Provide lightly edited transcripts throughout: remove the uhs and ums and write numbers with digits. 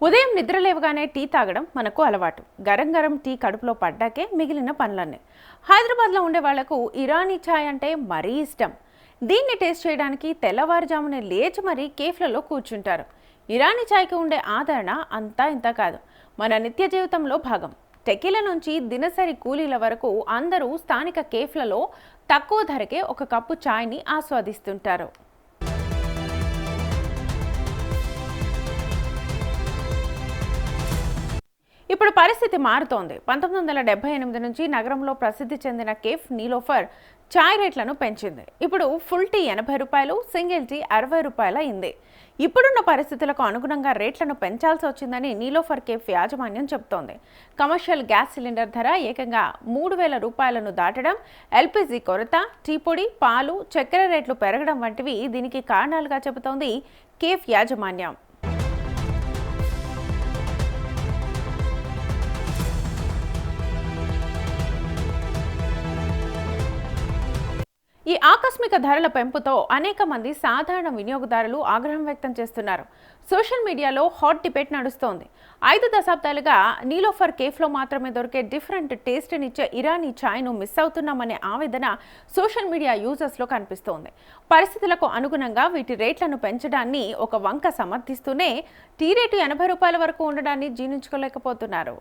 ఉదయం నిద్రలేవగానే టీ తాగడం మనకు అలవాటు. గరం గరం టీ కడుపులో పడ్డాకే మిగిలిన పనులన్నీ. హైదరాబాద్లో ఉండే వాళ్లకు ఇరానీ ఛాయ్ అంటే మరీ ఇష్టం. దీన్ని టేస్ట్ చేయడానికి తెల్లవారుజామునే లేచి మరీ కేఫ్లలో కూర్చుంటారు. ఇరానీ ఛాయ్కి ఉండే ఆదరణ అంతా ఇంత కాదు, మన నిత్య జీవితంలో భాగం. టెకీల నుంచి దినసరి కూలీల వరకు అందరూ స్థానిక కేఫ్లలో తక్కువ ధరకే ఒక కప్పు ఛాయ్ని ఆస్వాదిస్తుంటారు. ఇప్పుడు పరిస్థితి మారుతోంది. 1978 నుంచి నగరంలో ప్రసిద్ధి చెందిన కేఫ్ నీలోఫర్ ఛాయ్ రేట్లను పెంచింది. ఇప్పుడు ఫుల్ టీ 80 రూపాయలు, సింగిల్ టీ 60 రూపాయలు అయింది. ఇప్పుడున్న పరిస్థితులకు అనుగుణంగా రేట్లను పెంచాల్సి వచ్చిందని నీలోఫర్ కేఫ్ యాజమాన్యం చెబుతోంది. కమర్షియల్ గ్యాస్ సిలిండర్ ధర ఏకంగా 3000 రూపాయలను దాటడం, ఎల్పీజీ కొరత, టీ పొడి, పాలు, చక్కెర రేట్లు పెరగడం వంటివి దీనికి కారణాలుగా చెబుతోంది కేఫ్ యాజమాన్యం. ఈ ఆకస్మిక ధరల పెంపుతో అనేక మంది సాధారణ వినియోగదారులు ఆగ్రహం వ్యక్తం చేస్తున్నారు. సోషల్ మీడియాలో హాట్ డిబేట్ నడుస్తోంది. 5 దశాబ్దాలుగా నీలోఫర్ కేఫ్లో మాత్రమే దొరికే డిఫరెంట్ టేస్ట్నిచ్చే ఇరానీ ఛాయ్ను మిస్ అవుతున్నామనే ఆవేదన సోషల్ మీడియా యూజర్స్లో కనిపిస్తోంది. పరిస్థితులకు అనుగుణంగా వీటి రేట్లను పెంచడాన్ని ఒక వంక సమర్థిస్తూనే టీ రేటు 80 రూపాయల వరకు ఉండడాన్ని జీర్ణించుకోలేకపోతున్నారు.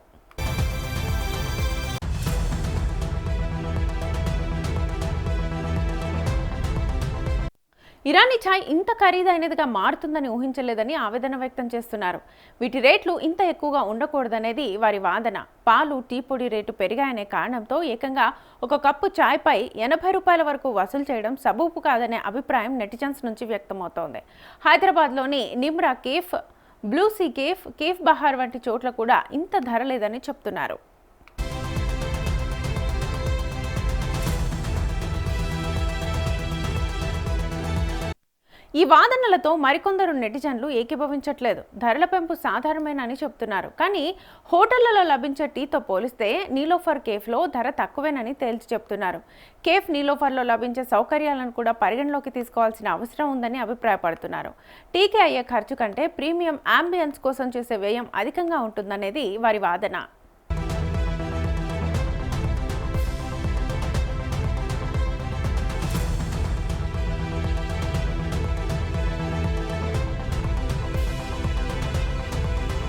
ఇరానీ ఛాయ్ ఇంత ఖరీదైనదిగా మారుతుందని ఊహించలేదని ఆవేదన వ్యక్తం చేస్తున్నారు. వీటి రేట్లు ఇంత ఎక్కువగా ఉండకూడదనేది వారి వాదన. పాలు, టీ పొడి రేటు పెరిగాయనే కారణంతో ఏకంగా ఒక కప్పు ఛాయ్పై 80 రూపాయల వరకు వసూలు చేయడం సబూపు కాదనే అభిప్రాయం నెటిజన్స్ నుంచి వ్యక్తమవుతోంది. హైదరాబాద్లోని Nimra cafe, Blue Sea cafe, cafe Bahar వంటి చోట్ల కూడా ఇంత ధర లేదని చెప్తున్నారు. ఈ వాదనలతో మరికొందరు నెటిజన్లు ఏకీభవించట్లేదు. ధరల పెంపు సాధారణమేనని చెప్తున్నారు. కానీ హోటళ్లలో లభించే టీతో పోలిస్తే నీలోఫర్ కేఫ్లో ధర తక్కువేనని తేల్చి చెప్తున్నారు. కేఫ్ నీలోఫర్లో లభించే సౌకర్యాలను కూడా పరిగణలోకి తీసుకోవాల్సిన అవసరం ఉందని అభిప్రాయపడుతున్నారు. టీకి అయ్యే ఖర్చు కంటే ప్రీమియం అంబియన్స్ కోసం చేసే వ్యయం అధికంగా ఉంటుందనేది వారి వాదన.